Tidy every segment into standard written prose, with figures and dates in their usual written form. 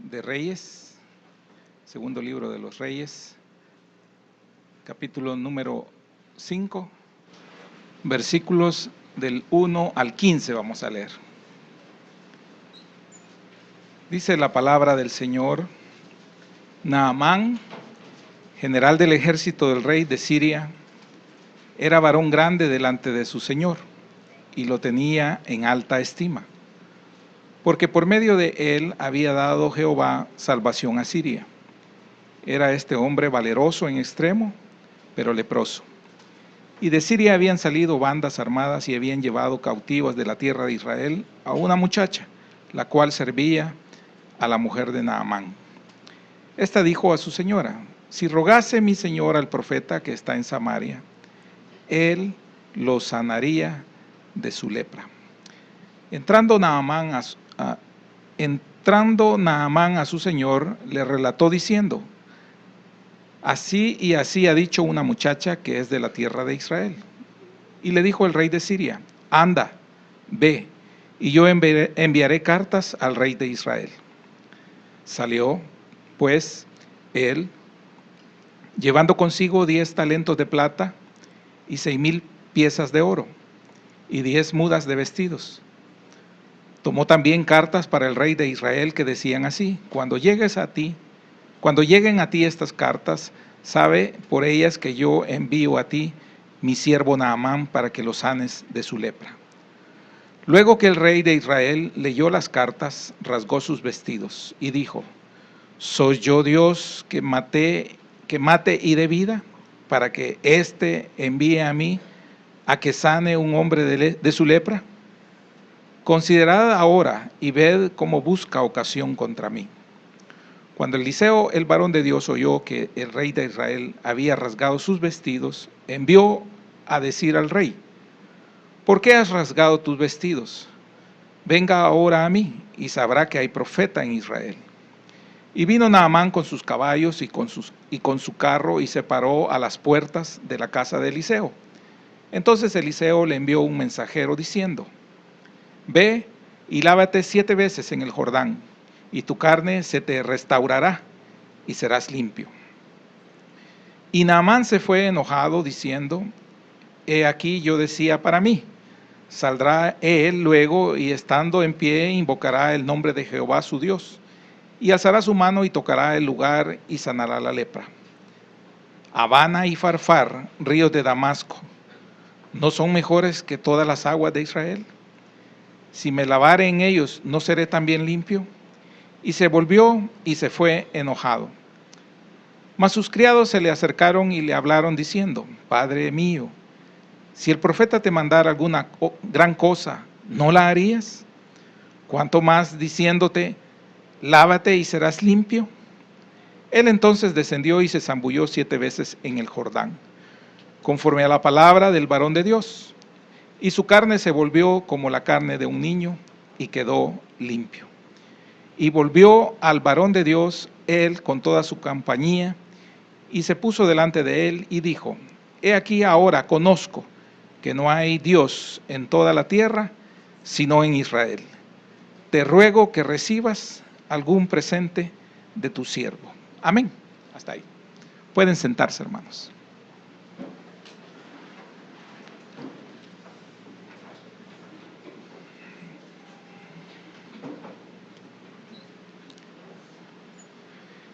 de Reyes, segundo libro de los Reyes, capítulo número 5, versículos del 1 al 15 vamos a leer. Dice la palabra del Señor: Naamán, general del ejército del rey de Siria, era varón grande delante de su señor y lo tenía en alta estima, porque por medio de él había dado Jehová salvación a Siria. Era este hombre valeroso en extremo, pero leproso. Y de Siria habían salido bandas armadas y habían llevado cautivas de la tierra de Israel a una muchacha, la cual servía a la mujer de Naamán. Esta dijo a su señora: si rogase mi señor al profeta que está en Samaria, él lo sanaría de su lepra. Entrando Naamán a su señor, le relató diciendo: así y así ha dicho una muchacha que es de la tierra de Israel. Y le dijo el rey de Siria: anda, ve, y yo enviaré cartas al rey de Israel. Salió, pues, él, llevando consigo 10 talentos de plata y 6,000 piezas de oro y 10 mudas de vestidos. Tomó también cartas para el rey de Israel que decían así: cuando lleguen a ti estas cartas, sabe por ellas que yo envío a ti mi siervo Naamán para que lo sanes de su lepra. Luego que el rey de Israel leyó las cartas, rasgó sus vestidos y dijo: ¿soy yo Dios que mate y dé vida, para que éste envíe a mí a que sane un hombre de su lepra? Considerad ahora y ved cómo busca ocasión contra mí. Cuando Eliseo, el varón de Dios, oyó que el rey de Israel había rasgado sus vestidos, envió a decir al rey: ¿por qué has rasgado tus vestidos? Venga ahora a mí y sabrá que hay profeta en Israel. Y vino Naamán con sus caballos y con su carro y se paró a las puertas de la casa de Eliseo. Entonces Eliseo le envió un mensajero diciendo: ve y lávate 7 veces en el Jordán, y tu carne se te restaurará y serás limpio. Y Naamán se fue enojado diciendo: he aquí yo decía para mí, saldrá él luego y estando en pie invocará el nombre de Jehová su Dios, y alzará su mano y tocará el lugar y sanará la lepra. Abana y Farfar, ríos de Damasco, ¿no son mejores que todas las aguas de Israel? Si me lavare en ellos, ¿no seré también limpio? Y se volvió y se fue enojado. Mas sus criados se le acercaron y le hablaron diciendo: Padre mío, si el profeta te mandara alguna gran cosa, ¿no la harías? ¿Cuánto más diciéndote: lávate y serás limpio? Él entonces descendió y se zambulló 7 veces en el Jordán, conforme a la palabra del varón de Dios, y su carne se volvió como la carne de un niño y quedó limpio. Y volvió al varón de Dios él con toda su compañía, y se puso delante de él y dijo: he aquí ahora conozco que no hay Dios en toda la tierra sino en Israel. Te ruego que recibas algún presente de tu siervo. Amén. Hasta ahí. Pueden sentarse, hermanos.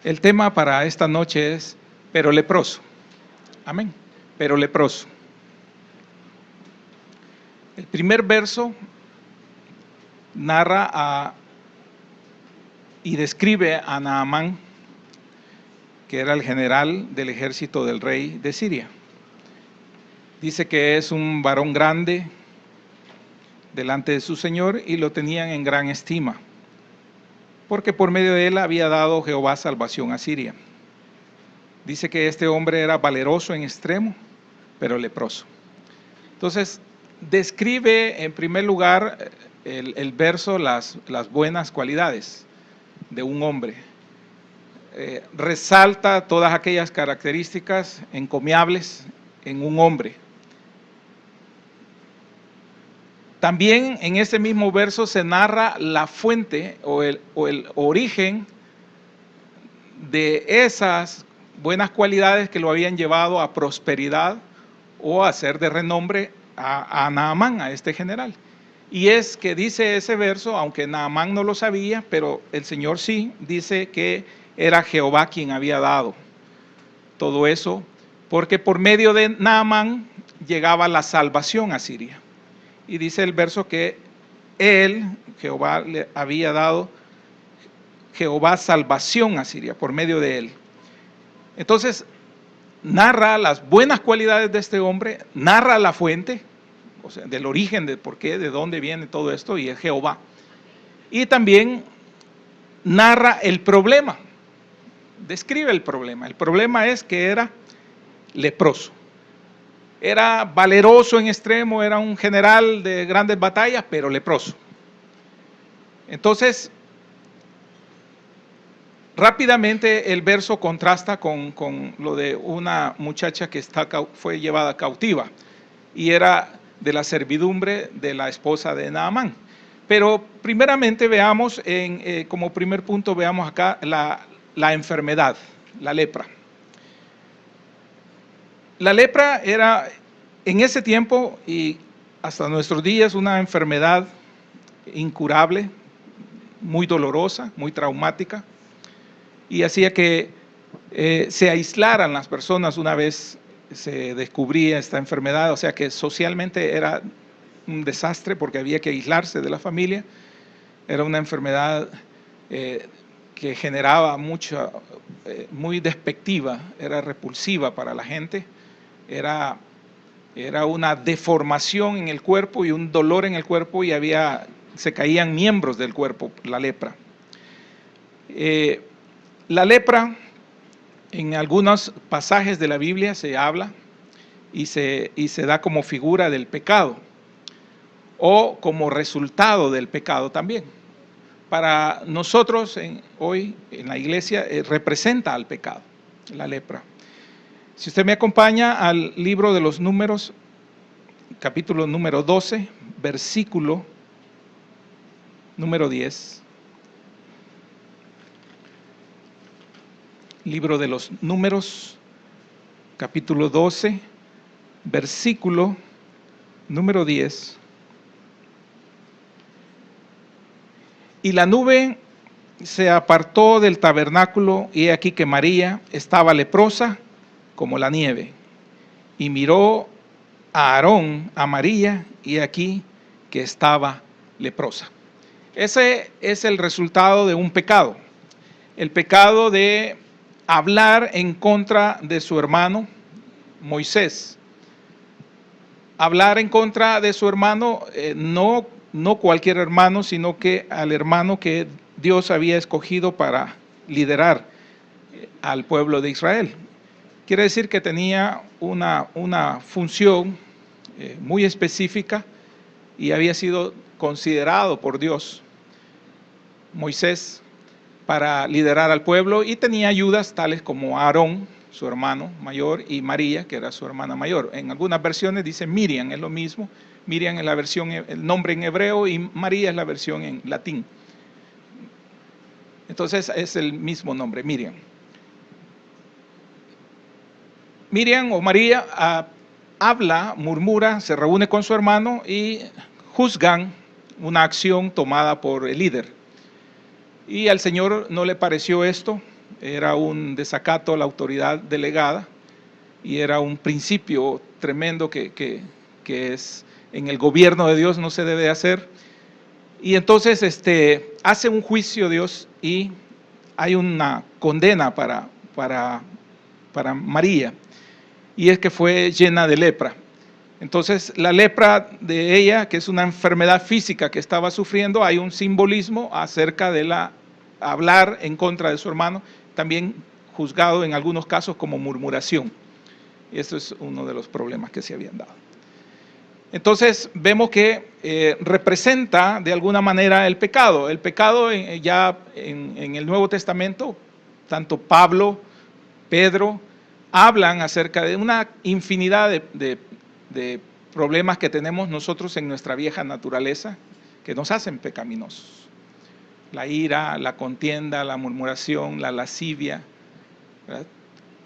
El tema para esta noche es: pero leproso. Amén. Pero leproso. El primer verso narra y describe a Naamán, que era el general del ejército del rey de Siria. Dice que es un varón grande delante de su señor y lo tenían en gran estima, porque por medio de él había dado Jehová salvación a Siria. Dice que este hombre era valeroso en extremo, pero leproso. Entonces, describe en primer lugar el verso las buenas cualidades de un hombre. Resalta todas aquellas características encomiables en un hombre. También en ese mismo verso se narra la fuente o el origen de esas buenas cualidades que lo habían llevado a prosperidad o a ser de renombre a Naamán, a este general. Y es que dice ese verso, aunque Naamán no lo sabía, pero el Señor sí, dice que era Jehová quien había dado todo eso, porque por medio de Naamán llegaba la salvación a Siria. Y dice el verso que él, Jehová, le había dado Jehová salvación a Siria por medio de él. Entonces, narra las buenas cualidades de este hombre, narra la fuente, o sea, del origen, de por qué, de dónde viene todo esto, y es Jehová. Y también narra el problema, describe el problema. El problema es que era leproso. Era valeroso en extremo, era un general de grandes batallas, pero leproso. Entonces, rápidamente el verso contrasta con lo de una muchacha que fue llevada cautiva y era de la servidumbre de la esposa de Naamán. Pero primeramente veamos, como primer punto, veamos acá la enfermedad, la lepra. La lepra era en ese tiempo y hasta nuestros días una enfermedad incurable, muy dolorosa, muy traumática, y hacía que se aislaran las personas una vez se descubría esta enfermedad, o sea que socialmente era un desastre porque había que aislarse de la familia. Era una enfermedad que generaba muy despectiva, era repulsiva para la gente, era una deformación en el cuerpo y un dolor en el cuerpo y se caían miembros del cuerpo, la lepra. La lepra, en algunos pasajes de la Biblia se habla y se da como figura del pecado o como resultado del pecado también. Para nosotros hoy en la iglesia representa al pecado, la lepra. Si usted me acompaña al libro de los Números, capítulo número 12, versículo número 10. Libro de los Números, capítulo 12, versículo número 10. Y la nube se apartó del tabernáculo, y he aquí que María estaba leprosa como la nieve. Y miró a Aarón, a María, y aquí que estaba leprosa. Ese es el resultado de un pecado. El pecado de hablar en contra de su hermano Moisés. Hablar en contra de su hermano, no cualquier hermano, sino que al hermano que Dios había escogido para liderar al pueblo de Israel. Quiere decir que tenía una función muy específica y había sido considerado por Dios, Moisés, para liderar al pueblo, y tenía ayudas tales como Aarón, su hermano mayor, y María, que era su hermana mayor. En algunas versiones dice Miriam, es lo mismo. Miriam es la versión, el nombre en hebreo, y María es la versión en latín. Entonces es el mismo nombre, Miriam. Miriam o María habla, murmura, se reúne con su hermano y juzgan una acción tomada por el líder. Y al Señor no le pareció esto, era un desacato a la autoridad delegada y era un principio tremendo que es en el gobierno de Dios no se debe hacer. Y entonces hace un juicio Dios y hay una condena para María, y es que fue llena de lepra. Entonces la lepra de ella, que es una enfermedad física que estaba sufriendo, hay un simbolismo acerca de hablar en contra de su hermano, también juzgado en algunos casos como murmuración. Y eso es uno de los problemas que se habían dado. Entonces vemos que representa de alguna manera el pecado. El pecado ya en el Nuevo Testamento, tanto Pablo, Pedro, hablan acerca de una infinidad de problemas que tenemos nosotros en nuestra vieja naturaleza que nos hacen pecaminosos. la ira, la contienda, la murmuración, la lascivia,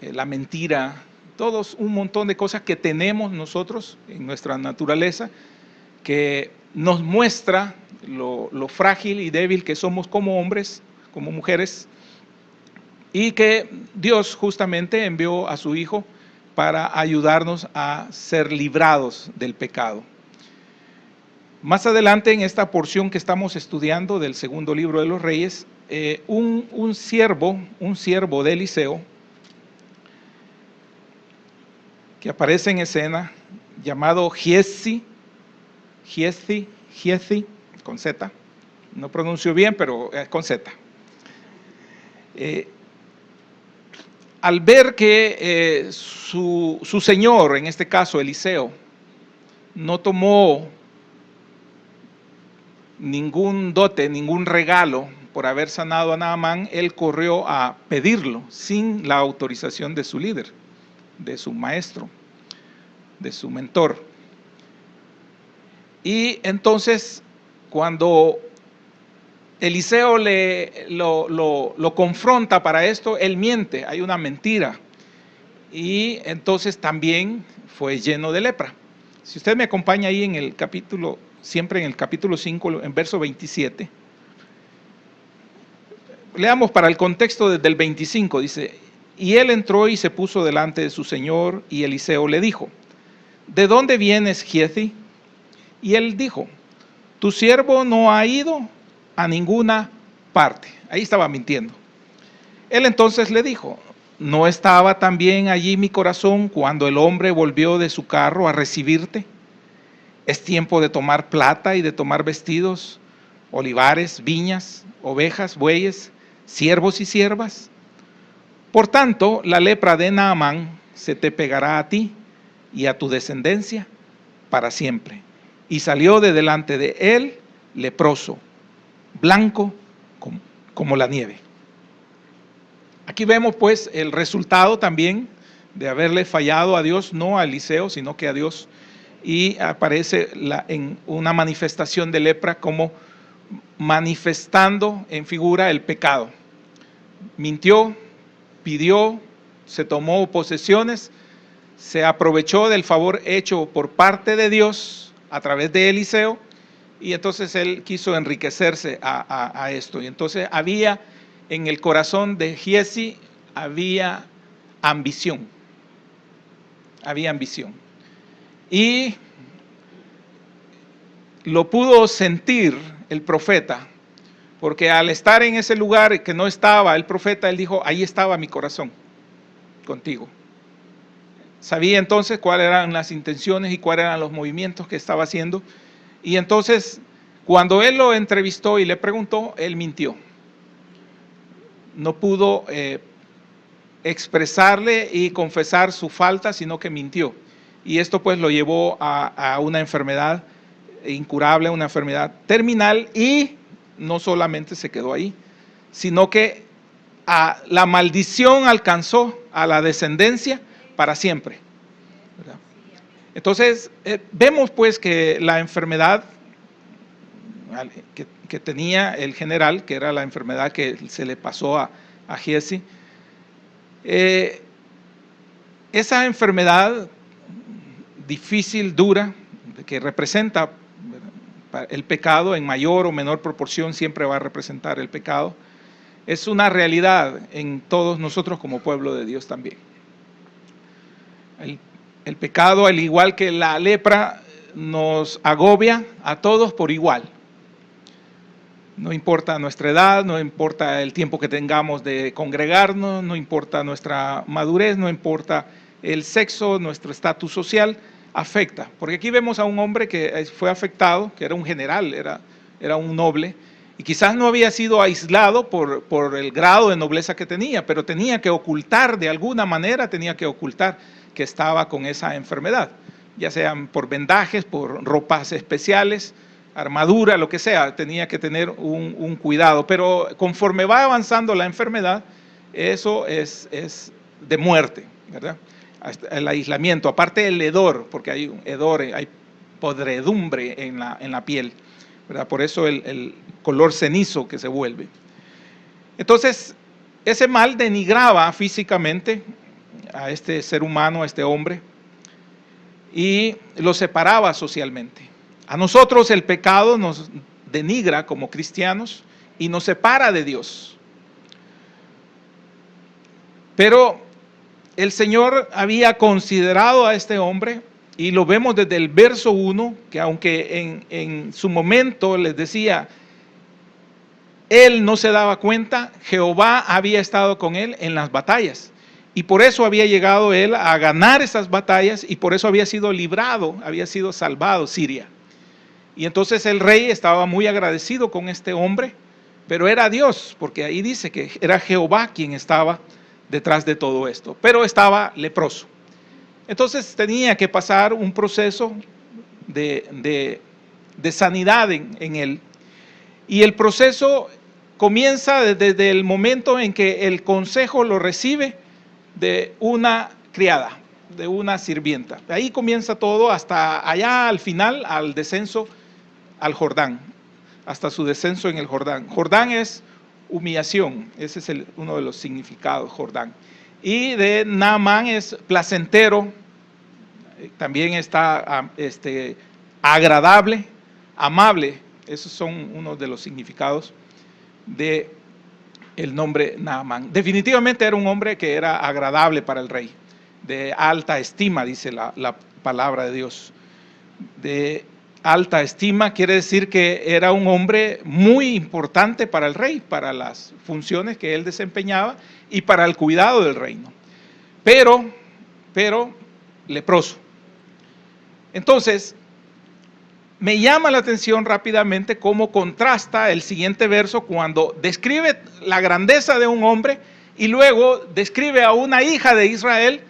la mentira, todos un montón de cosas que tenemos nosotros en nuestra naturaleza que nos muestra lo frágil y débil que somos como hombres, como mujeres, y que Dios justamente envió a su Hijo para ayudarnos a ser librados del pecado. Más adelante en esta porción que estamos estudiando del segundo libro de los Reyes, un siervo de Eliseo, que aparece en escena, llamado Giezi, con Z, no pronuncio bien, pero con Z. Al ver que su señor, en este caso Eliseo, no tomó ningún dote, ningún regalo por haber sanado a Naamán, él corrió a pedirlo sin la autorización de su líder, de su maestro, de su mentor. Y entonces, cuando Eliseo lo confronta para esto, él miente, hay una mentira. Y entonces también fue lleno de lepra. Si usted me acompaña ahí en el capítulo, siempre en el capítulo 5, en verso 27. Leamos para el contexto desde el 25, dice: y él entró y se puso delante de su señor, y Eliseo le dijo: ¿de dónde vienes, Giezi? Y él dijo: tu siervo no ha ido a ninguna parte. Ahí estaba mintiendo. Él entonces le dijo: ¿no estaba también allí mi corazón cuando el hombre volvió de su carro a recibirte? Es tiempo de tomar plata y de tomar vestidos, olivares, viñas, ovejas, bueyes, siervos y siervas. Por tanto, la lepra de Naamán se te pegará a ti y a tu descendencia para siempre. Y salió de delante de él leproso, blanco como la nieve. Aquí vemos pues el resultado también de haberle fallado a Dios, no a Eliseo, sino que a Dios, y aparece en una manifestación de lepra como manifestando en figura el pecado. Mintió, pidió, se tomó posesiones, se aprovechó del favor hecho por parte de Dios a través de Eliseo, y entonces él quiso enriquecerse a esto. Y entonces había en el corazón de Giezi, había ambición. Y lo pudo sentir el profeta, porque al estar en ese lugar que no estaba el profeta, él dijo: ahí estaba mi corazón contigo. Sabía entonces cuáles eran las intenciones y cuáles eran los movimientos que estaba haciendo. Y entonces, cuando él lo entrevistó y le preguntó, él mintió. No pudo expresarle y confesar su falta, sino que mintió. Y esto pues lo llevó a una enfermedad incurable, una enfermedad terminal, y no solamente se quedó ahí, sino que la maldición alcanzó a la descendencia para siempre, ¿verdad? Entonces vemos pues que la enfermedad que tenía el general, que era la enfermedad que se le pasó a Giezi, esa enfermedad difícil, dura, que representa el pecado en mayor o menor proporción, siempre va a representar el pecado, es una realidad en todos nosotros como pueblo de Dios también. El pecado, al igual que la lepra, nos agobia a todos por igual. No importa nuestra edad, no importa el tiempo que tengamos de congregarnos, no importa nuestra madurez, no importa el sexo, nuestro estatus social, afecta. Porque aquí vemos a un hombre que fue afectado, que era un general, era un noble, y quizás no había sido aislado por el grado de nobleza que tenía, pero tenía que ocultar, de alguna manera tenía que ocultar que estaba con esa enfermedad, ya sean por vendajes, por ropas especiales, armadura, lo que sea, tenía que tener un cuidado. Pero conforme va avanzando la enfermedad, eso es de muerte, ¿verdad? El aislamiento, aparte del hedor, porque hay un hedor, hay podredumbre en la piel, ¿verdad? Por eso color cenizo que se vuelve. Entonces, ese mal denigraba físicamente a este ser humano, a este hombre, y lo separaba socialmente. A nosotros el pecado nos denigra como cristianos y nos separa de Dios. Pero el Señor había considerado a este hombre, y lo vemos desde el verso 1, que aunque en su momento les decía, él no se daba cuenta, Jehová había estado con él en las batallas. Y por eso había llegado él a ganar esas batallas, y por eso había sido librado, había sido salvado Siria. Y entonces el rey estaba muy agradecido con este hombre, pero era Dios, porque ahí dice que era Jehová quien estaba detrás de todo esto, pero estaba leproso. Entonces tenía que pasar un proceso de sanidad en él. Y el proceso comienza desde el momento en que el consejo lo recibe de una criada, de una sirvienta. Ahí comienza todo hasta allá al final, al descenso al Jordán, hasta su descenso en el Jordán. Jordán es humillación, ese es uno de los significados, Jordán. Y de Naamán es placentero, también está agradable, amable. Esos son unos de los significados de el nombre Naamán. Definitivamente era un hombre que era agradable para el rey, de alta estima, dice la palabra de Dios. De alta estima quiere decir que era un hombre muy importante para el rey, para las funciones que él desempeñaba y para el cuidado del reino. Pero leproso. Entonces, me llama la atención rápidamente cómo contrasta el siguiente verso cuando describe la grandeza de un hombre y luego describe a una hija de Israel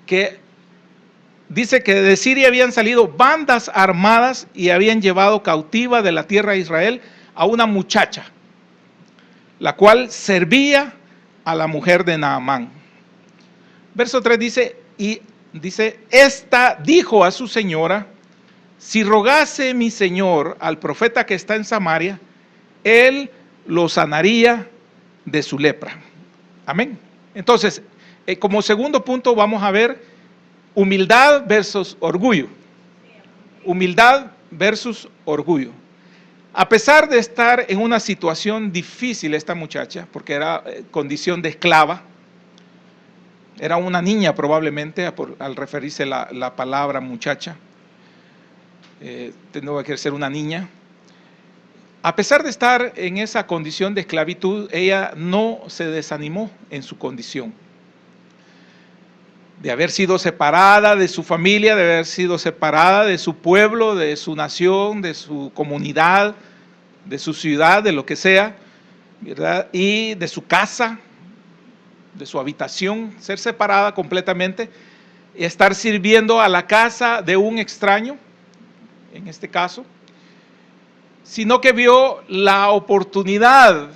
que dice que de Siria habían salido bandas armadas y habían llevado cautiva de la tierra de Israel a una muchacha, la cual servía a la mujer de Naamán. Verso 3 dice, esta dijo a su señora, si rogase mi señor al profeta que está en Samaria, él lo sanaría de su lepra. Amén. Entonces, como segundo punto vamos a ver humildad versus orgullo. Humildad versus orgullo. A pesar de estar en una situación difícil esta muchacha, porque era condición de esclava, era una niña probablemente, al referirse la palabra muchacha, tendría que ser una niña. A pesar de estar en esa condición de esclavitud, ella no se desanimó en su condición. De haber sido separada de su familia, de haber sido separada de su pueblo, de su nación, de su comunidad, de su ciudad, de lo que sea, ¿verdad? Y de su casa, de su habitación, ser separada completamente y estar sirviendo a la casa de un extraño, en este caso, sino que vio la oportunidad,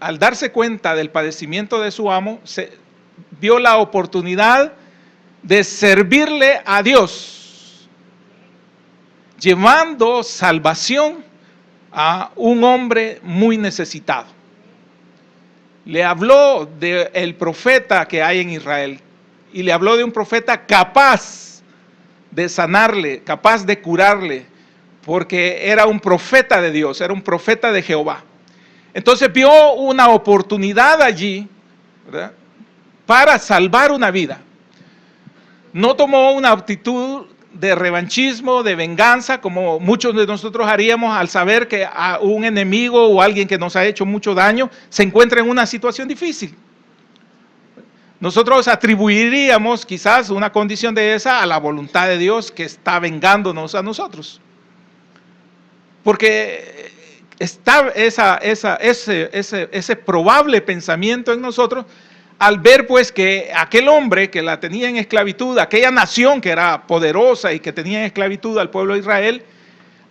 al darse cuenta del padecimiento de su amo, vio la oportunidad de servirle a Dios, llevando salvación a un hombre muy necesitado. Le habló del profeta que hay en Israel y le habló de un profeta capaz de sanarle, capaz de curarle, porque era un profeta de Dios, era un profeta de Jehová. Entonces vio una oportunidad allí, ¿verdad?, para salvar una vida. No tomó una actitud de revanchismo, de venganza, como muchos de nosotros haríamos al saber que a un enemigo o alguien que nos ha hecho mucho daño se encuentra en una situación difícil. Nosotros atribuiríamos quizás una condición de esa a la voluntad de Dios que está vengándonos a nosotros. Porque está ese probable pensamiento en nosotros al ver pues que aquel hombre que la tenía en esclavitud, aquella nación que era poderosa y que tenía en esclavitud al pueblo de Israel,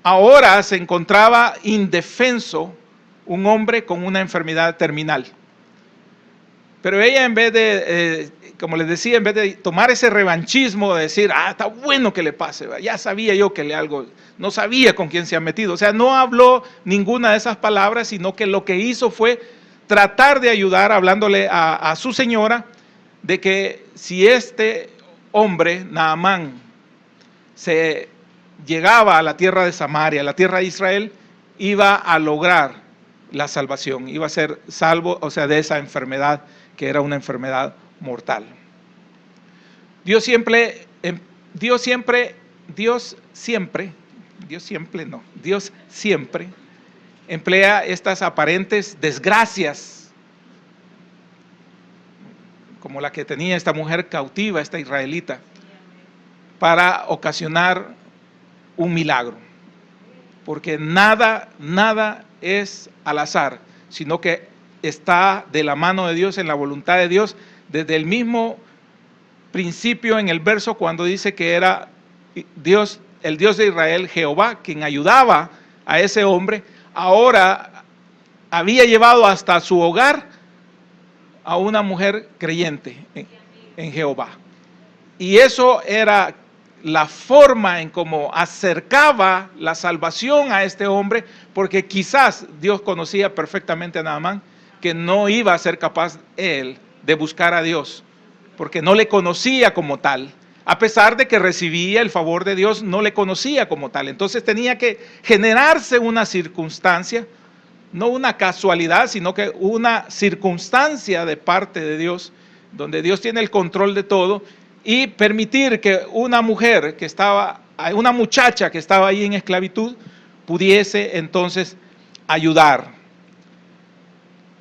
ahora se encontraba indefenso, un hombre con una enfermedad terminal. Pero ella, en vez de, como les decía, en vez de tomar ese revanchismo de decir, está bueno que le pase, ya sabía yo que algo, no sabía con quién se ha metido. O sea, no habló ninguna de esas palabras, sino que lo que hizo fue tratar de ayudar, hablándole a su señora, de que si este hombre, Naamán, se llegaba a la tierra de Samaria, a la tierra de Israel, iba a lograr la salvación, iba a ser salvo, o sea, de esa enfermedad que era una enfermedad mortal. Dios siempre emplea estas aparentes desgracias, como la que tenía esta mujer cautiva, esta israelita, para ocasionar un milagro. Porque nada es al azar, sino que está de la mano de Dios, en la voluntad de Dios, desde el mismo principio en el verso cuando dice que era Dios, el Dios de Israel, Jehová, quien ayudaba a ese hombre. Ahora había llevado hasta su hogar a una mujer creyente en Jehová. Y eso era la forma en cómo acercaba la salvación a este hombre, porque quizás Dios conocía perfectamente a Naamán que no iba a ser capaz él de buscar a Dios, porque no le conocía como tal. A pesar de que recibía el favor de Dios, no le conocía como tal. Entonces tenía que generarse una circunstancia, no una casualidad, sino que una circunstancia de parte de Dios, donde Dios tiene el control de todo, y permitir que una mujer que estaba, una muchacha que estaba ahí en esclavitud, pudiese entonces ayudar.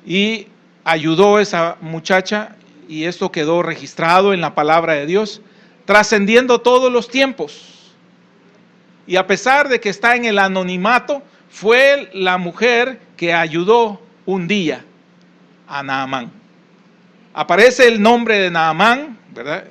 Y ayudó esa muchacha, y esto quedó registrado en la palabra de Dios, trascendiendo todos los tiempos. Y a pesar de que está en el anonimato, fue la mujer que ayudó un día a Naamán. Aparece el nombre de Naamán, ¿verdad?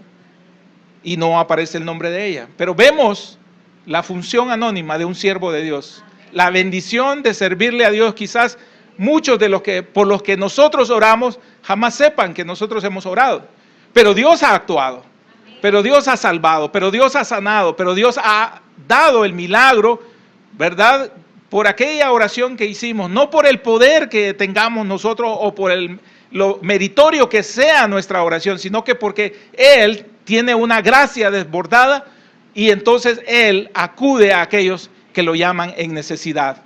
Y no aparece el nombre de ella. Pero vemos la función anónima de un siervo de Dios, la bendición de servirle a Dios. Quizás muchos de los que por los que nosotros oramos jamás sepan que nosotros hemos orado, pero Dios ha actuado, pero Dios ha salvado, pero Dios ha sanado, pero Dios ha dado el milagro, ¿verdad? Por aquella oración que hicimos, no por el poder que tengamos nosotros o por lo meritorio que sea nuestra oración, sino que porque Él tiene una gracia desbordada y entonces Él acude a aquellos que lo llaman en necesidad.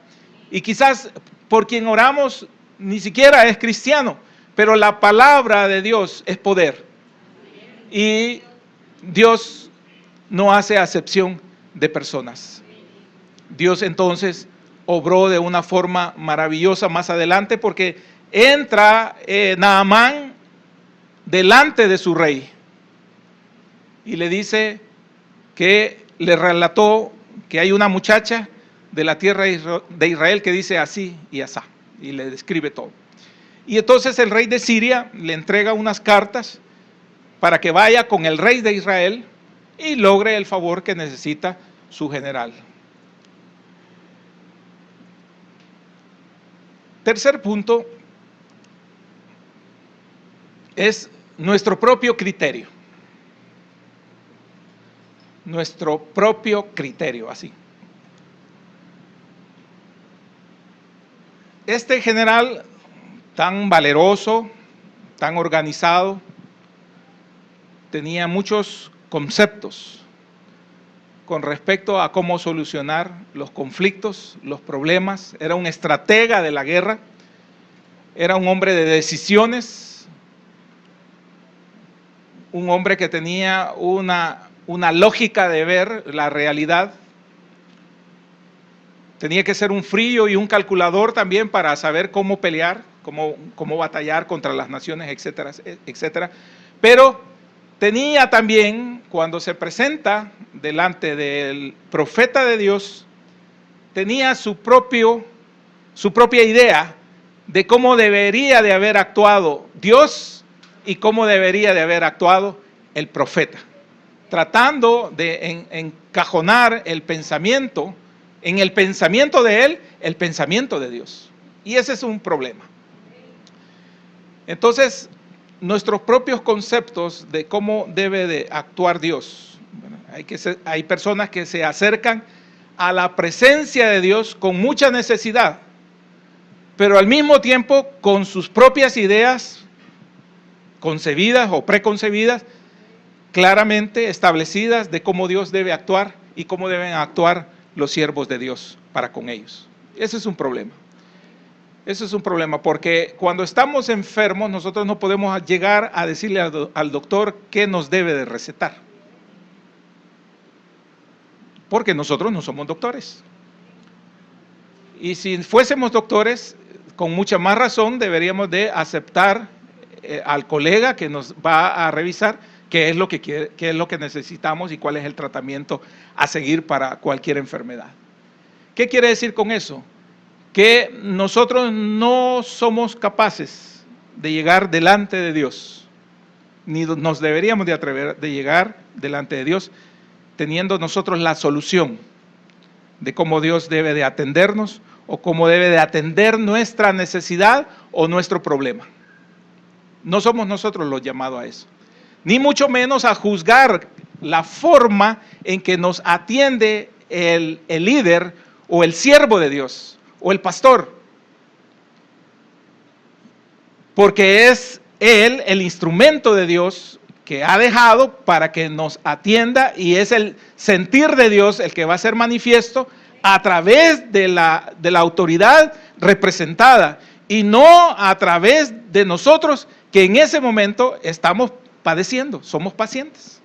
Y quizás por quien oramos ni siquiera es cristiano, pero la palabra de Dios es poder. Y Dios no hace acepción de personas. Dios entonces obró de una forma maravillosa más adelante, porque entra Naamán delante de su rey y le dice que le relató que hay una muchacha de la tierra de Israel que dice así y asá, y le describe todo. Y entonces el rey de Siria le entrega unas cartas para que vaya con el rey de Israel y logre el favor que necesita su general. Tercer punto es nuestro propio criterio. Nuestro propio criterio, así. Este general tan valeroso, tan organizado, tenía muchos conceptos con respecto a cómo solucionar los conflictos, los problemas. Era un estratega de la guerra, era un hombre de decisiones, un hombre que tenía una lógica de ver la realidad. Tenía que ser un frío y un calculador también para saber cómo pelear, cómo batallar contra las naciones, etcétera, etcétera. Pero tenía también, cuando se presenta delante del profeta de Dios, tenía su propia idea de cómo debería de haber actuado Dios y cómo debería de haber actuado el profeta, tratando de encajonar el pensamiento, en el pensamiento de él, el pensamiento de Dios. Y ese es un problema. Entonces, nuestros propios conceptos de cómo debe de actuar Dios. Bueno, hay personas que se acercan a la presencia de Dios con mucha necesidad, pero al mismo tiempo con sus propias ideas concebidas o preconcebidas, claramente establecidas de cómo Dios debe actuar y cómo deben actuar los siervos de Dios para con ellos. Ese es un problema. Eso es un problema, porque cuando estamos enfermos, nosotros no podemos llegar a decirle al doctor qué nos debe de recetar. Porque nosotros no somos doctores. Y si fuésemos doctores, con mucha más razón deberíamos de aceptar al colega que nos va a revisar qué es lo que quiere, qué es lo que necesitamos y cuál es el tratamiento a seguir para cualquier enfermedad. ¿Qué quiere decir con eso? Que nosotros no somos capaces de llegar delante de Dios, ni nos deberíamos de atrever de llegar delante de Dios teniendo nosotros la solución de cómo Dios debe de atendernos o cómo debe de atender nuestra necesidad o nuestro problema. No somos nosotros los llamados a eso, ni mucho menos a juzgar la forma en que nos atiende el líder o el siervo de Dios o el pastor, porque es él el instrumento de Dios que ha dejado para que nos atienda, y es el sentir de Dios el que va a ser manifiesto a través de la autoridad representada y no a través de nosotros, que en ese momento estamos padeciendo, somos pacientes,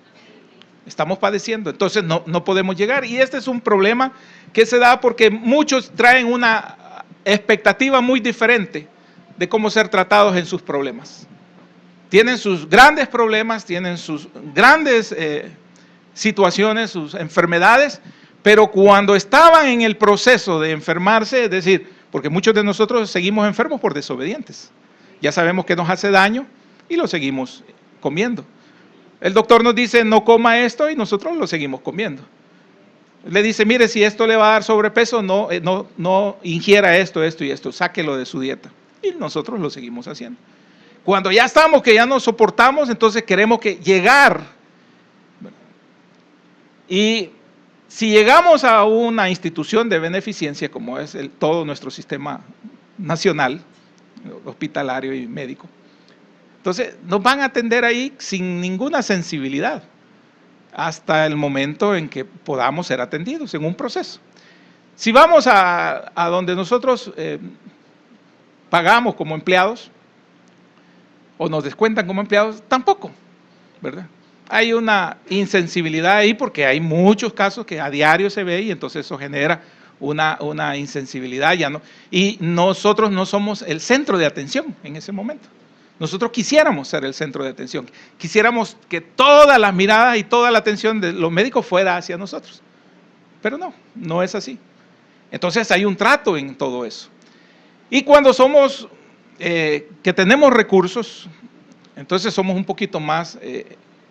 estamos padeciendo, entonces no podemos llegar. Y este es un problema que se da porque muchos traen una expectativa muy diferente de cómo ser tratados en sus problemas. Tienen sus grandes problemas, tienen sus grandes situaciones, sus enfermedades, pero cuando estaban en el proceso de enfermarse, es decir, porque muchos de nosotros seguimos enfermos por desobedientes, ya sabemos que nos hace daño y lo seguimos comiendo. El doctor nos dice no coma esto y nosotros lo seguimos comiendo. Le dice, mire, si esto le va a dar sobrepeso, no ingiera esto y esto, sáquelo de su dieta. Y nosotros lo seguimos haciendo. Cuando ya estamos, que ya no soportamos, entonces queremos llegar. Y si llegamos a una institución de beneficencia, como es todo nuestro sistema nacional, hospitalario y médico, entonces nos van a atender ahí sin ninguna sensibilidad, hasta el momento en que podamos ser atendidos en un proceso. Si vamos a donde nosotros pagamos como empleados, o nos descuentan como empleados, tampoco, ¿verdad? Hay una insensibilidad ahí porque hay muchos casos que a diario se ve y entonces eso genera una insensibilidad, ya no, y nosotros no somos el centro de atención en ese momento. Nosotros quisiéramos ser el centro de atención, quisiéramos que todas las miradas y toda la atención de los médicos fuera hacia nosotros, pero no es así. Entonces hay un trato en todo eso. Y cuando somos, que tenemos recursos, entonces somos un poquito más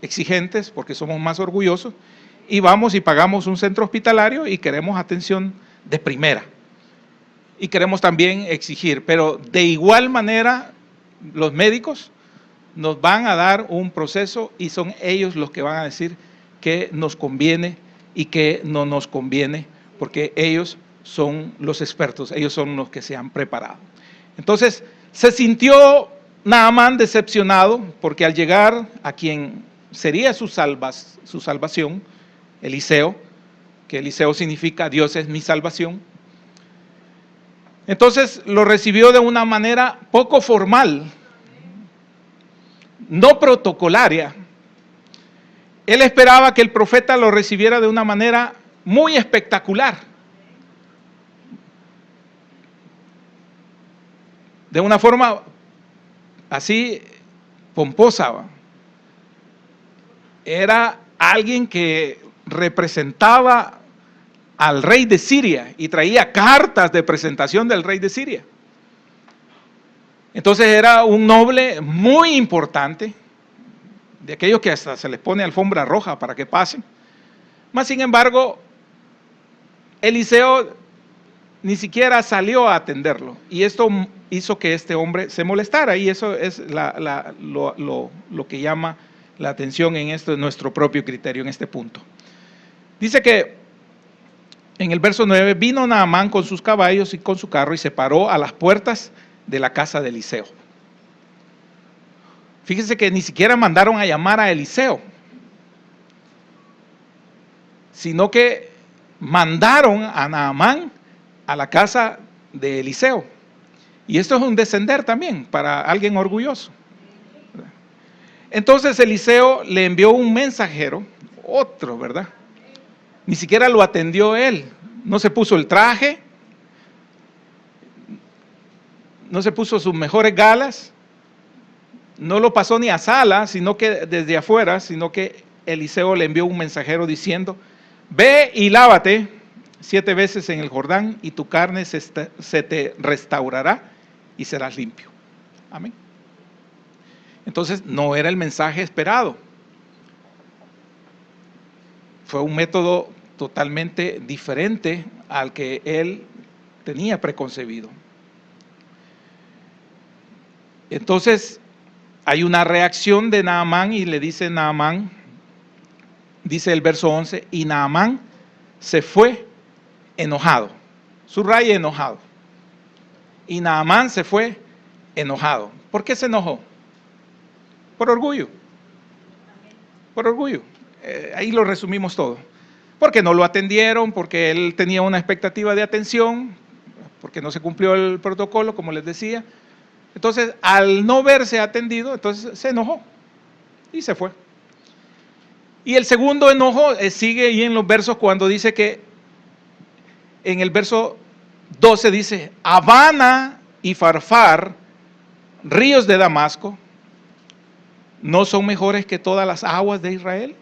exigentes porque somos más orgullosos y vamos y pagamos un centro hospitalario y queremos atención de primera. Y queremos también exigir, pero de igual manera los médicos nos van a dar un proceso y son ellos los que van a decir qué nos conviene y qué no nos conviene, porque ellos son los expertos, ellos son los que se han preparado. Entonces, se sintió Naamán decepcionado porque al llegar a quien sería su salvación, Eliseo, que Eliseo significa Dios es mi salvación, entonces lo recibió de una manera poco formal, no protocolaria. Él esperaba que el profeta lo recibiera de una manera muy espectacular, de una forma así pomposa. Era alguien que representaba al rey de Siria y traía cartas de presentación del rey de Siria. Entonces era un noble muy importante, de aquellos que hasta se les pone alfombra roja para que pasen. Mas sin embargo, Eliseo ni siquiera salió a atenderlo. Y esto hizo que este hombre se molestara, y eso es lo que llama la atención en esto, nuestro propio criterio en este punto. Dice que en el verso 9, vino Naamán con sus caballos y con su carro y se paró a las puertas de la casa de Eliseo. Fíjense que ni siquiera mandaron a llamar a Eliseo, sino que mandaron a Naamán a la casa de Eliseo. Y esto es un descender también para alguien orgulloso. Entonces Eliseo le envió un mensajero, otro, ¿verdad? Ni siquiera lo atendió él, no se puso el traje, no se puso sus mejores galas, no lo pasó ni a sala, sino que desde afuera, sino que Eliseo le envió un mensajero diciendo: ve y lávate 7 veces en el Jordán y tu carne se te restaurará y serás limpio. Amén. Entonces no era el mensaje esperado. Fue un método totalmente diferente al que él tenía preconcebido. Entonces hay una reacción de Naamán y le dice Naamán, dice el verso 11, y Naamán se fue enojado. Subraya enojado. Y Naamán se fue enojado. ¿Por qué se enojó? Por orgullo. Por orgullo. Ahí lo resumimos todo. Porque no lo atendieron, porque él tenía una expectativa de atención, porque no se cumplió el protocolo, como les decía. Entonces, al no verse atendido, entonces se enojó y se fue. Y el segundo enojo sigue ahí en los versos cuando dice que, en el verso 12 dice: Habana y Farfar, ríos de Damasco, ¿no son mejores que todas las aguas de Israel?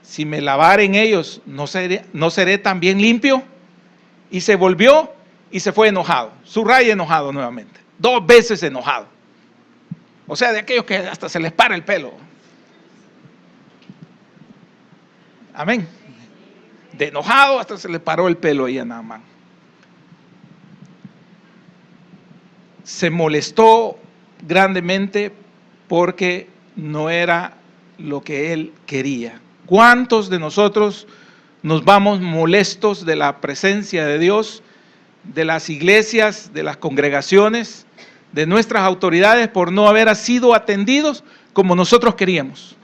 Si me lavare en ellos, ¿no seré también limpio? Y se volvió y se fue enojado. Subraya enojado nuevamente. 2 veces enojado. O sea, de aquellos que hasta se les para el pelo. Amén. De enojado hasta se le paró el pelo ahí a Naamán. Se molestó grandemente porque no era lo que él quería. ¿Cuántos de nosotros nos vamos molestos de la presencia de Dios, de las iglesias, de las congregaciones, de nuestras autoridades por no haber sido atendidos como nosotros queríamos?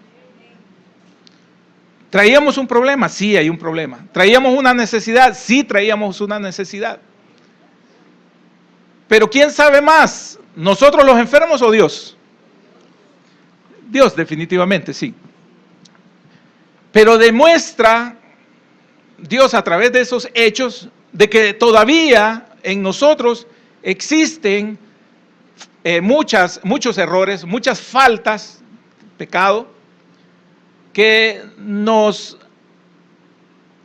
¿Traíamos un problema? Sí, hay un problema. ¿Traíamos una necesidad? Sí, traíamos una necesidad. Pero ¿quién sabe más? ¿Nosotros los enfermos o Dios? Dios, definitivamente, sí. Pero demuestra Dios a través de esos hechos de que todavía en nosotros existen muchos errores, muchas faltas, pecado, que nos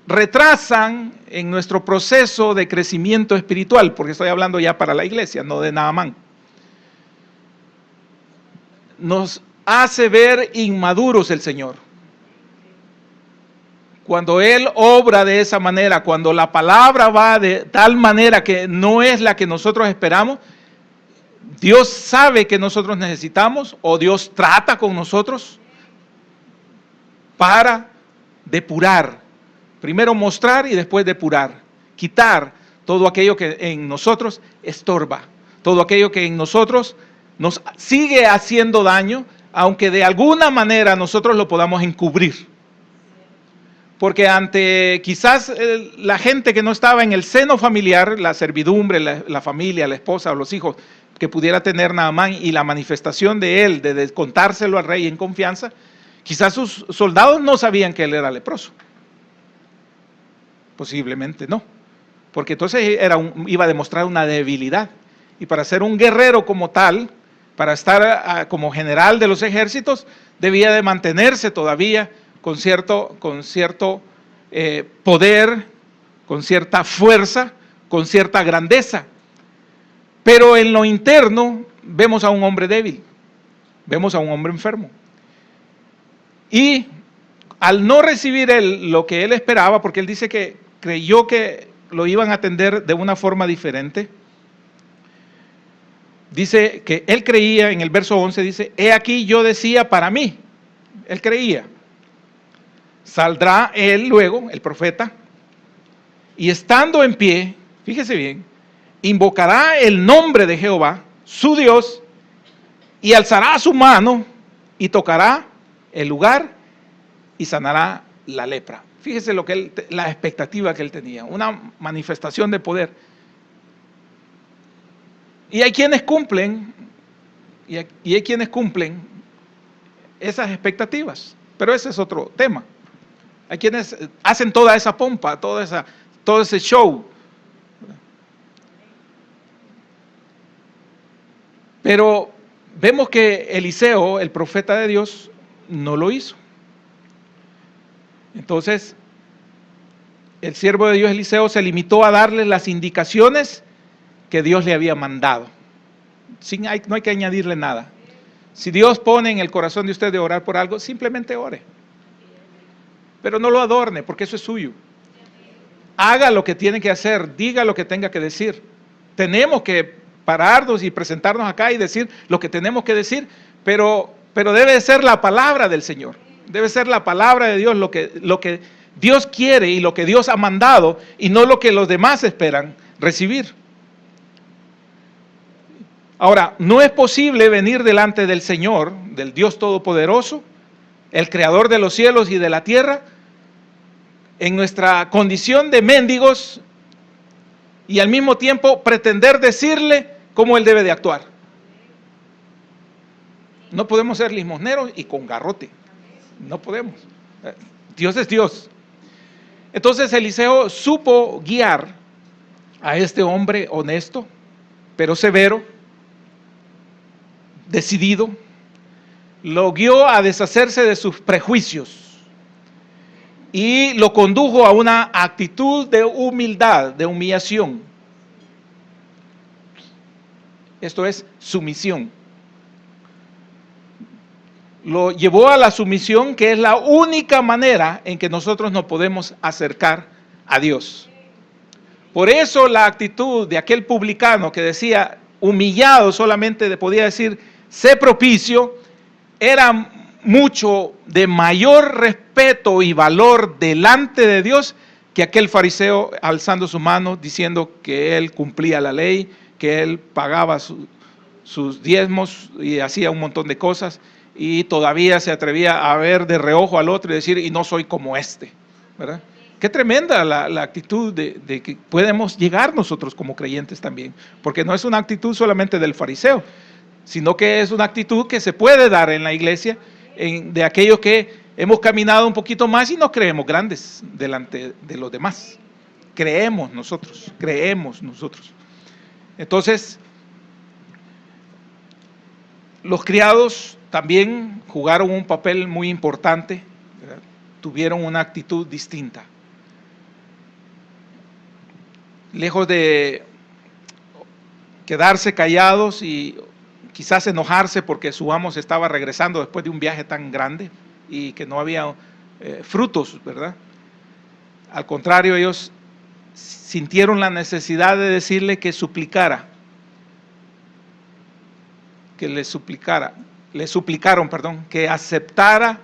retrasan en nuestro proceso de crecimiento espiritual, porque estoy hablando ya para la iglesia, no de Naamán. Nos hace ver inmaduros el Señor. Cuando Él obra de esa manera, cuando la palabra va de tal manera que no es la que nosotros esperamos, Dios sabe que nosotros necesitamos, o Dios trata con nosotros para depurar. Primero mostrar y después depurar. Quitar todo aquello que en nosotros estorba, todo aquello que en nosotros nos sigue haciendo daño, aunque de alguna manera nosotros lo podamos encubrir. Porque ante quizás la gente que no estaba en el seno familiar, la servidumbre, la familia, la esposa o los hijos que pudiera tener Naamán y la manifestación de él, de contárselo al rey en confianza, quizás sus soldados no sabían que él era leproso. Posiblemente no. Porque entonces iba a demostrar una debilidad. Y para ser un guerrero como tal, para estar como general de los ejércitos, debía de mantenerse todavía con cierto poder, con cierta fuerza, con cierta grandeza. Pero en lo interno vemos a un hombre débil, vemos a un hombre enfermo. Y al no recibir él lo que él esperaba, porque él dice que creyó que lo iban a atender de una forma diferente. Dice que él creía, en el verso 11 dice, he aquí yo decía para mí, él creía, saldrá él luego, el profeta, y estando en pie, fíjese bien, invocará el nombre de Jehová, su Dios, y alzará su mano y tocará el lugar y sanará la lepra. Fíjese la expectativa que él tenía, una manifestación de poder. Y hay quienes cumplen, y hay quienes cumplen esas expectativas, pero ese es otro tema. Hay quienes hacen toda esa pompa, todo ese show. Pero vemos que Eliseo, el profeta de Dios, no lo hizo. Entonces, el siervo de Dios Eliseo se limitó a darle las indicaciones que Dios le había mandado. No hay que añadirle nada. Si Dios pone en el corazón de usted de orar por algo, simplemente ore. Pero no lo adorne, porque eso es suyo. Haga lo que tiene que hacer, diga lo que tenga que decir. Tenemos que pararnos y presentarnos acá y decir lo que tenemos que decir, pero debe ser la palabra del Señor. Debe ser la palabra de Dios lo que Dios quiere y lo que Dios ha mandado, y no lo que los demás esperan recibir. Ahora, no es posible venir delante del Señor, del Dios Todopoderoso, el Creador de los cielos y de la tierra, en nuestra condición de mendigos y al mismo tiempo pretender decirle cómo Él debe de actuar. No podemos ser limosneros y con garrote. No podemos. Dios es Dios. Entonces Eliseo supo guiar a este hombre honesto, pero severo, decidido, lo guió a deshacerse de sus prejuicios y lo condujo a una actitud de humildad, de humillación. Esto es sumisión. Lo llevó a la sumisión, que es la única manera en que nosotros nos podemos acercar a Dios. Por eso la actitud de aquel publicano que decía, humillado solamente podía decir, sé propicio, era mucho de mayor respeto y valor delante de Dios que aquel fariseo alzando su mano diciendo que él cumplía la ley, que él pagaba sus diezmos y hacía un montón de cosas, y todavía se atrevía a ver de reojo al otro y decir, y no soy como este, ¿verdad? Qué tremenda la actitud de que podemos llegar nosotros como creyentes también, porque no es una actitud solamente del fariseo, sino que es una actitud que se puede dar en la iglesia, de aquellos que hemos caminado un poquito más y nos creemos grandes delante de los demás. Creemos nosotros. Entonces, los criados también jugaron un papel muy importante, ¿verdad? Tuvieron una actitud distinta. Lejos de quedarse callados y quizás enojarse porque su amo se estaba regresando después de un viaje tan grande y que no había frutos, ¿verdad? Al contrario, ellos sintieron la necesidad de decirle que suplicara, que le suplicaron, que aceptara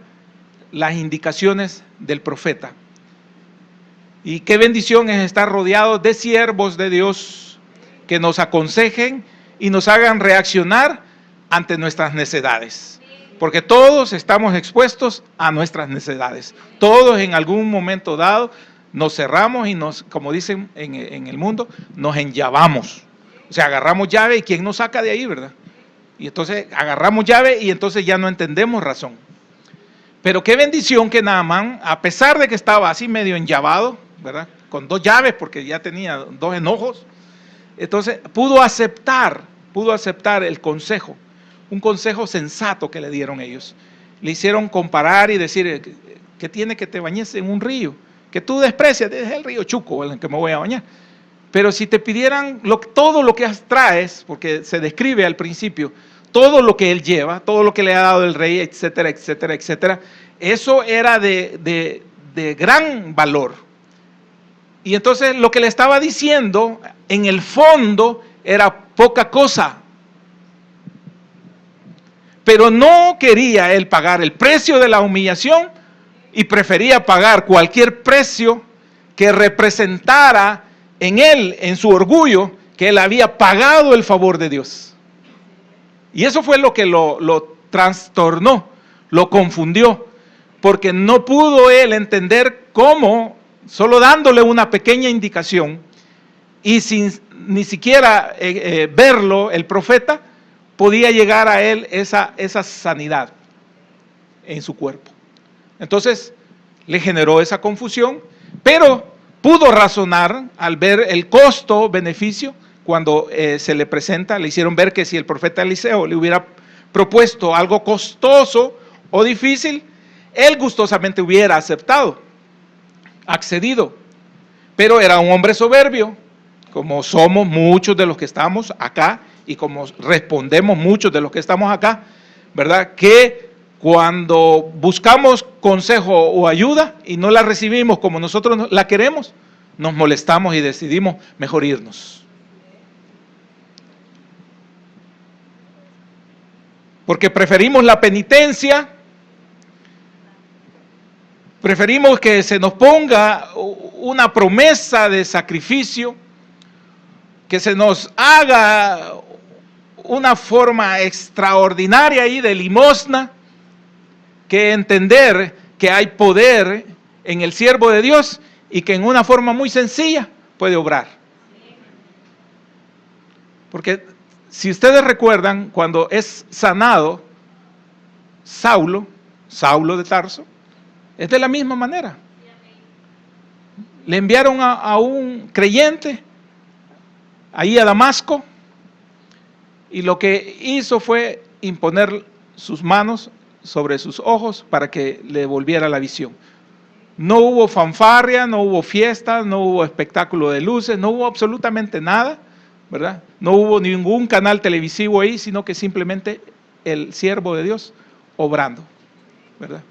las indicaciones del profeta. Y qué bendición es estar rodeados de siervos de Dios que nos aconsejen y nos hagan reaccionar ante nuestras necedades. Porque todos estamos expuestos a nuestras necedades. Todos en algún momento dado nos cerramos y como dicen en el mundo, nos enllavamos. O sea, agarramos llave y ¿quién nos saca de ahí, verdad? Y entonces agarramos llave y entonces ya no entendemos razón. Pero qué bendición que Naamán, a pesar de que estaba así medio enllavado, ¿verdad? Con 2 llaves porque ya tenía 2 enojos, entonces pudo aceptar el consejo, un consejo sensato que le dieron ellos. Le hicieron comparar y decir, ¿qué tiene que te bañes en un río? Que tú desprecias, es el río Chuco en el que me voy a bañar. Pero si te pidieran todo lo que traes, porque se describe al principio, todo lo que él lleva, todo lo que le ha dado el rey, etcétera, etcétera, etcétera, eso era de gran valor. Y entonces lo que le estaba diciendo, en el fondo, era poca cosa. Pero no quería él pagar el precio de la humillación y prefería pagar cualquier precio que representara en él, en su orgullo, que él había pagado el favor de Dios. Y eso fue lo que lo trastornó, lo confundió, porque no pudo él entender cómo, solo dándole una pequeña indicación y sin ni siquiera verlo el profeta, podía llegar a él esa sanidad en su cuerpo. Entonces le generó esa confusión, pero pudo razonar al ver el costo-beneficio. Cuando se le presenta, le hicieron ver que si el profeta Eliseo le hubiera propuesto algo costoso o difícil, él gustosamente hubiera aceptado, accedido. Pero era un hombre soberbio, como somos muchos de los que estamos acá y como respondemos muchos de los que estamos acá, ¿verdad? Que cuando buscamos consejo o ayuda y no la recibimos como nosotros la queremos, nos molestamos y decidimos mejor irnos. Porque preferimos la penitencia, preferimos que se nos ponga una promesa de sacrificio, que se nos haga una forma extraordinaria ahí de limosna, que entender que hay poder en el siervo de Dios y que en una forma muy sencilla puede obrar. Porque si ustedes recuerdan, cuando es sanado Saulo de Tarso, es de la misma manera. Le enviaron a un creyente ahí a Damasco, y lo que hizo fue imponer sus manos sobre sus ojos para que le volviera la visión. No hubo fanfarria, no hubo fiesta, no hubo espectáculo de luces, no hubo absolutamente nada, ¿verdad? No hubo ningún canal televisivo ahí, sino que simplemente el siervo de Dios obrando, ¿verdad?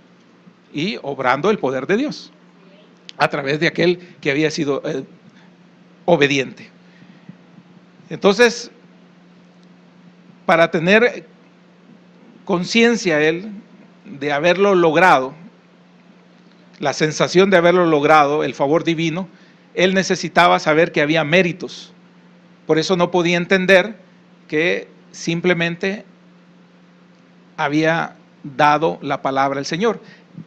Y obrando el poder de Dios a través de aquel que había sido obediente. Entonces, para tener conciencia él de haberlo logrado, la sensación de haberlo logrado, el favor divino, él necesitaba saber que había méritos. Por eso no podía entender que simplemente había dado la palabra al Señor.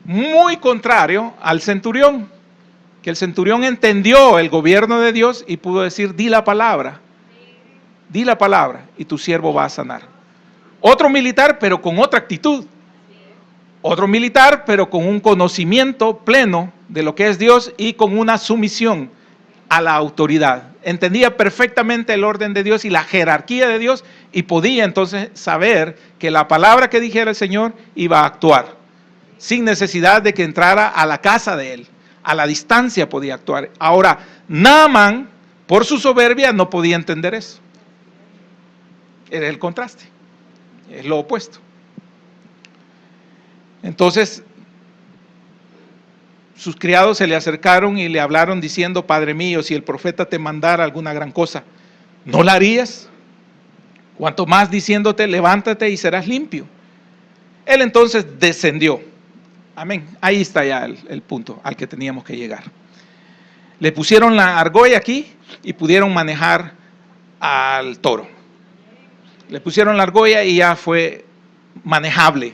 Muy contrario al centurión, que el centurión entendió el gobierno de Dios y pudo decir, di la palabra y tu siervo va a sanar. Otro militar, pero con otra actitud. Otro militar, pero con un conocimiento pleno de lo que es Dios y con una sumisión a la autoridad. Entendía perfectamente el orden de Dios y la jerarquía de Dios y podía entonces saber que la palabra que dijera el Señor iba a actuar, sin necesidad de que entrara a la casa de él. A la distancia podía actuar. Ahora, Naamán, por su soberbia, no podía entender eso. Era el contraste, es lo opuesto. Entonces, sus criados se le acercaron y le hablaron diciendo, Padre mío, si el profeta te mandara alguna gran cosa, ¿no la harías? Cuanto más diciéndote, levántate y serás limpio. Él entonces descendió. Amén. Ahí está ya el punto al que teníamos que llegar. Le pusieron la argolla aquí y pudieron manejar al toro. Le pusieron la argolla y ya fue manejable.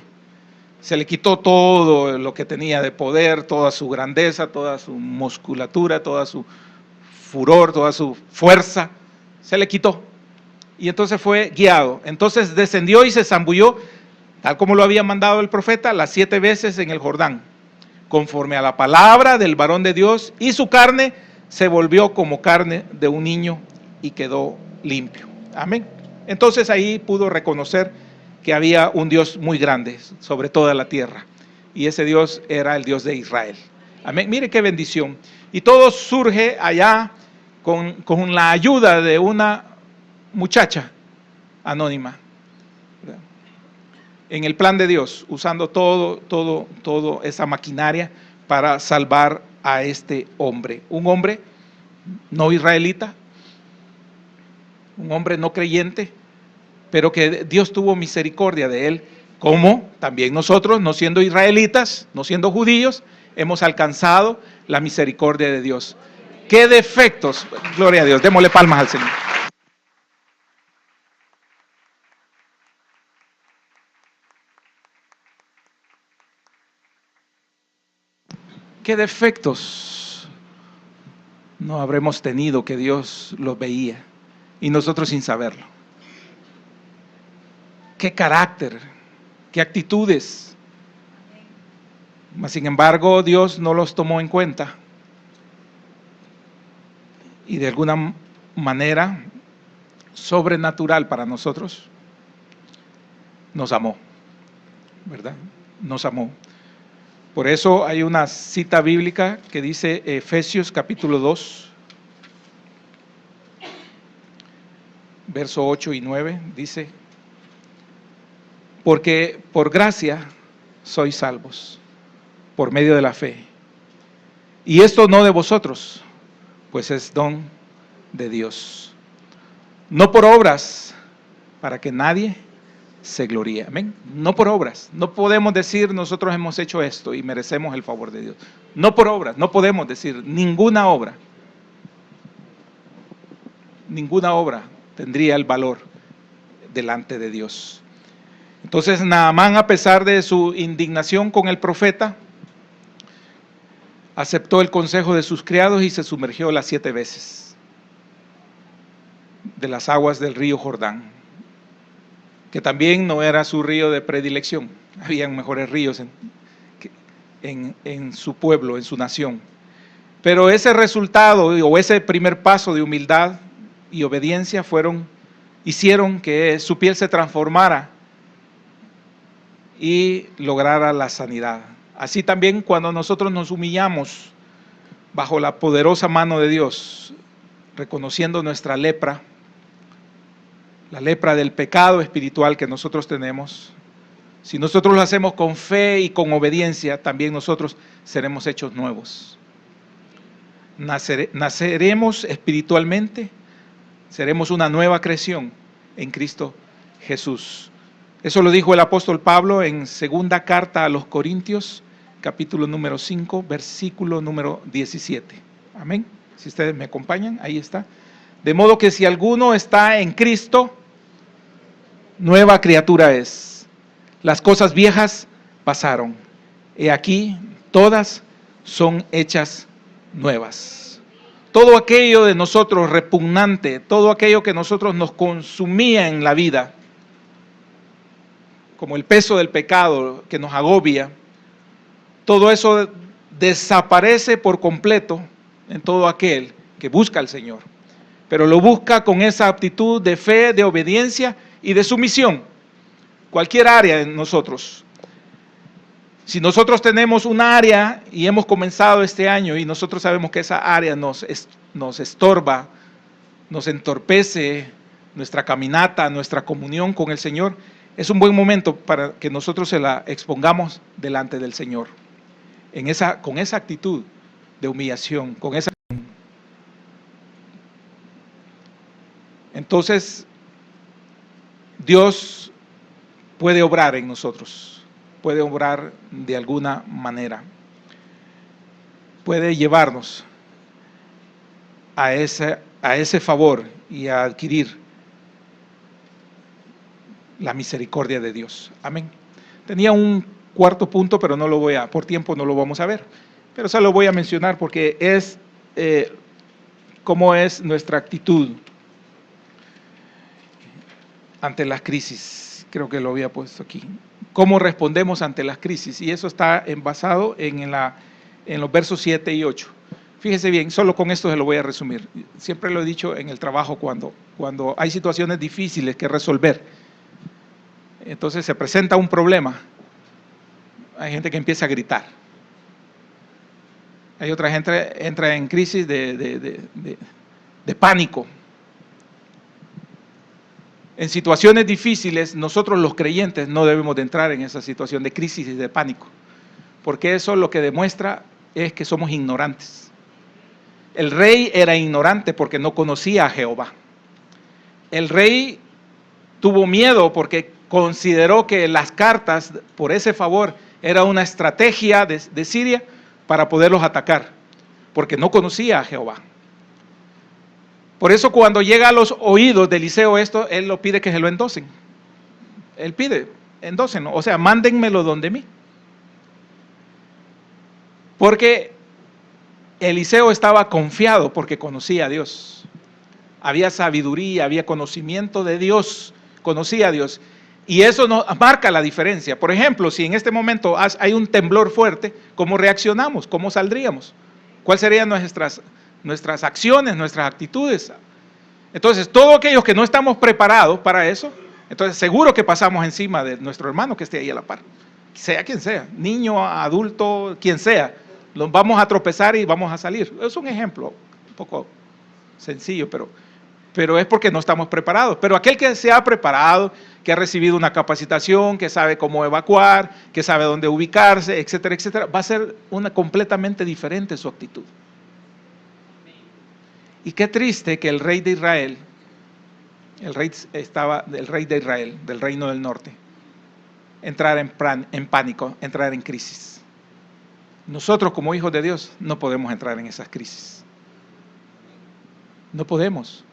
Se le quitó todo lo que tenía de poder, toda su grandeza, toda su musculatura, toda su furor, toda su fuerza. Se le quitó. Y entonces fue guiado. Entonces descendió y se zambulló, tal como lo había mandado el profeta, las 7 veces en el Jordán, conforme a la palabra del varón de Dios, y su carne se volvió como carne de un niño y quedó limpio. Amén. Entonces ahí pudo reconocer que había un Dios muy grande sobre toda la tierra, y ese Dios era el Dios de Israel. Amén. Mire qué bendición. Y todo surge allá con la ayuda de una muchacha anónima, en el plan de Dios, usando todo esa maquinaria para salvar a este hombre. Un hombre no israelita, un hombre no creyente, pero que Dios tuvo misericordia de él, como también nosotros, no siendo israelitas, no siendo judíos, hemos alcanzado la misericordia de Dios. ¿Qué defectos? Gloria a Dios, démosle palmas al Señor. ¿Qué defectos no habremos tenido que Dios los veía y nosotros sin saberlo? ¿Qué carácter? ¿Qué actitudes? Mas sin embargo, Dios no los tomó en cuenta y de alguna manera sobrenatural para nosotros nos amó, ¿verdad? Nos amó. Por eso hay una cita bíblica que dice Efesios capítulo 2, verso 8 y 9, dice: porque por gracia sois salvos, por medio de la fe. Y esto no de vosotros, pues es don de Dios. No por obras, para que nadie se gloríe. Amén. No por obras. No podemos decir nosotros hemos hecho esto y merecemos el favor de Dios. No por obras. No podemos decir ninguna obra. Ninguna obra tendría el valor delante de Dios. Entonces Naamán, a pesar de su indignación con el profeta, aceptó el consejo de sus criados y se sumergió las 7 veces de las aguas del río Jordán, que también no era su río de predilección. Habían mejores ríos en su pueblo, en su nación. Pero ese resultado o ese primer paso de humildad y obediencia hicieron que su piel se transformara y lograra la sanidad. Así también cuando nosotros nos humillamos bajo la poderosa mano de Dios, reconociendo nuestra lepra, la lepra del pecado espiritual que nosotros tenemos, si nosotros lo hacemos con fe y con obediencia, también nosotros seremos hechos nuevos. Naceremos espiritualmente, seremos una nueva creación en Cristo Jesús. Eso lo dijo el apóstol Pablo en segunda carta a los Corintios, capítulo número 5, versículo número 17. Amén. Si ustedes me acompañan, ahí está. De modo que si alguno está en Cristo, nueva criatura es. Las cosas viejas pasaron. He aquí, todas son hechas nuevas. Todo aquello de nosotros repugnante, todo aquello que nosotros nos consumía en la vida, como el peso del pecado que nos agobia, todo eso desaparece por completo en todo aquel que busca al Señor, pero lo busca con esa actitud de fe, de obediencia y de sumisión. Cualquier área en nosotros. Si nosotros tenemos un área y hemos comenzado este año y nosotros sabemos que esa área nos estorba, nos entorpece nuestra caminata, nuestra comunión con el Señor, es un buen momento para que nosotros se la expongamos delante del Señor, con esa actitud de humillación, con esa. Entonces, Dios puede obrar en nosotros, puede obrar de alguna manera, puede llevarnos a ese favor y a adquirir la misericordia de Dios. Amén. Tenía un cuarto punto, pero no lo por tiempo no lo vamos a ver, pero solo lo voy a mencionar porque es cómo es nuestra actitud ante las crisis. Creo que lo había puesto aquí. ¿Cómo respondemos ante las crisis? Y eso está basado en los versos 7 y 8. Fíjese bien, solo con esto se lo voy a resumir. Siempre lo he dicho en el trabajo cuando hay situaciones difíciles que resolver. Entonces se presenta un problema. Hay gente que empieza a gritar. Hay otra gente que entra en crisis de pánico. En situaciones difíciles, nosotros los creyentes no debemos de entrar en esa situación de crisis y de pánico, porque eso lo que demuestra es que somos ignorantes. El rey era ignorante porque no conocía a Jehová. El rey tuvo miedo porque consideró que las cartas, por ese favor, era una estrategia de Siria para poderlos atacar, porque no conocía a Jehová. Por eso cuando llega a los oídos de Eliseo esto, él lo pide que se lo endosen. Él pide, endósenlo, o sea, mándenmelo donde mí. Porque Eliseo estaba confiado porque conocía a Dios. Había sabiduría, había conocimiento de Dios, conocía a Dios. Y eso nos marca la diferencia. Por ejemplo, si en este momento hay un temblor fuerte, ¿cómo reaccionamos? ¿Cómo saldríamos? ¿Cuáles serían nuestras acciones, nuestras actitudes? Entonces, todos aquellos que no estamos preparados para eso, entonces seguro que pasamos encima de nuestro hermano que esté ahí a la par. Sea quien sea, niño, adulto, quien sea. Los vamos a tropezar y vamos a salir. Es un ejemplo un poco sencillo, pero es porque no estamos preparados. Pero aquel que se ha preparado, que ha recibido una capacitación, que sabe cómo evacuar, que sabe dónde ubicarse, etcétera, etcétera, va a ser completamente diferente su actitud. Y qué triste que el rey de Israel, el rey de Israel, del reino del norte, entrar en pánico, entrar en crisis. Nosotros como hijos de Dios no podemos entrar en esas crisis. No podemos,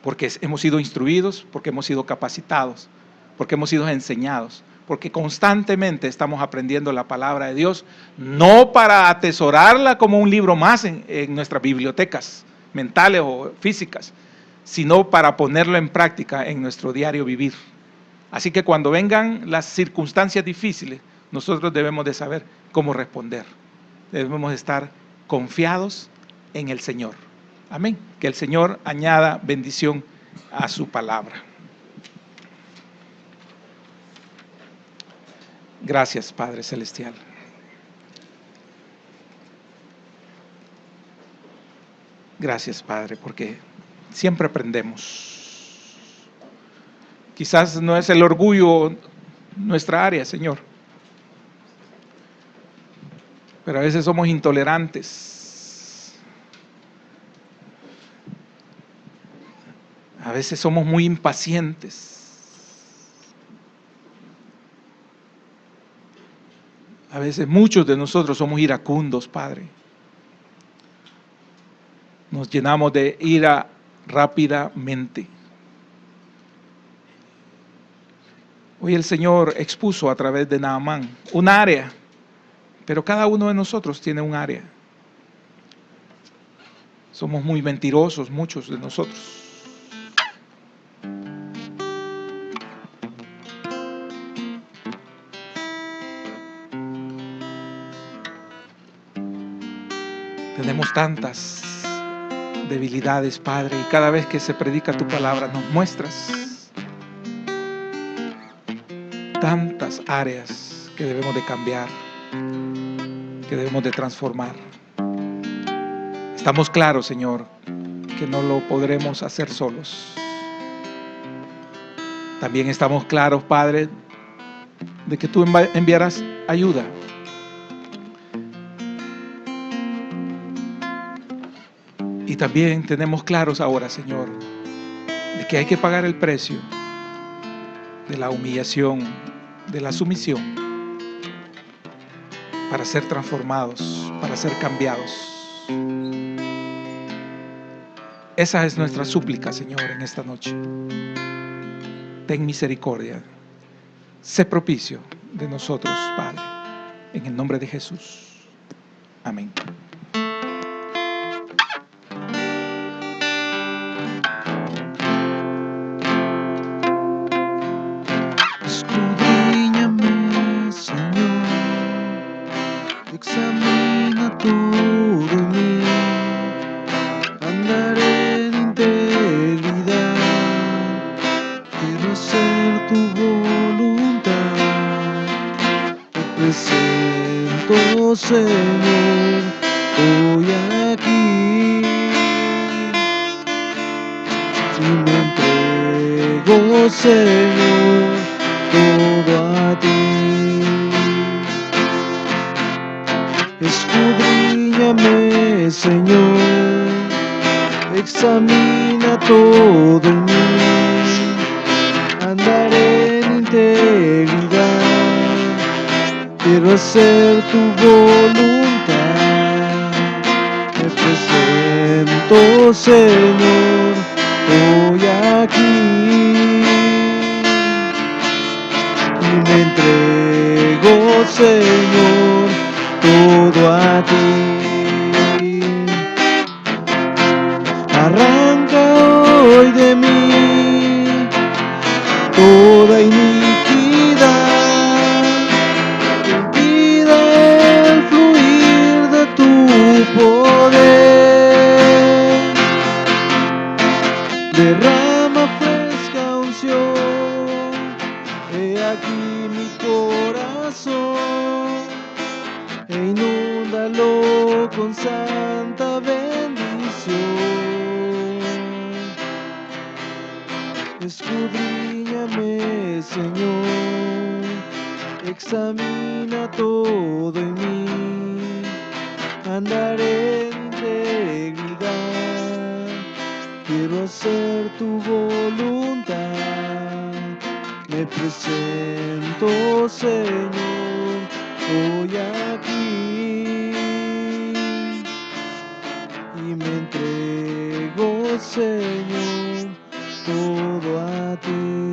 porque hemos sido instruidos, porque hemos sido capacitados, porque hemos sido enseñados, porque constantemente estamos aprendiendo la palabra de Dios, no para atesorarla como un libro más en nuestras bibliotecas mentales o físicas, sino para ponerlo en práctica en nuestro diario vivir. Así que cuando vengan las circunstancias difíciles, nosotros debemos de saber cómo responder. Debemos estar confiados en el Señor. Amén. Que el Señor añada bendición a su palabra. Gracias, Padre Celestial. Gracias, Padre, porque siempre aprendemos. Quizás no es el orgullo nuestra área, Señor, pero a veces somos intolerantes. A veces somos muy impacientes. A veces muchos de nosotros somos iracundos, Padre. Nos llenamos de ira rápidamente. Hoy el Señor expuso a través de Naamán un área, pero cada uno de nosotros tiene un área. Somos muy mentirosos, muchos de nosotros. Tenemos tantas debilidades, Padre, y cada vez que se predica tu palabra nos muestras tantas áreas que debemos de cambiar, que debemos de transformar. Estamos claros, Señor, que no lo podremos hacer solos. También estamos claros, Padre, de que tú enviarás ayuda. Y también tenemos claros ahora, Señor, de que hay que pagar el precio de la humillación, de la sumisión, para ser transformados, para ser cambiados. Esa es nuestra súplica, Señor, en esta noche. Ten misericordia. Sé propicio de nosotros, Padre. En el nombre de Jesús. Amén. Escudriñame, Señor, examina todo en mí, andaré en integridad, quiero hacer tu voluntad, te presento, Señor, hoy aquí, y me entrego, Señor, todo a ti. Escudriñame, Señor, examina todo en mí. Andaré en integridad, quiero hacer tu voluntad. Me presento, Señor, hoy aquí y me entrego, Señor, todo a ti. Arranca hoy de mí toda iniquidad, impide el fluir de tu poder. Derrama fresca unción, he aquí mi corazón, e inúndalo con santa bendición. Escudriñame, Señor, examina todo en mí. Andaré en integridad, quiero hacer tu voluntad. Me presento, Señor, hoy aquí y me entrego, Señor, todo a ti.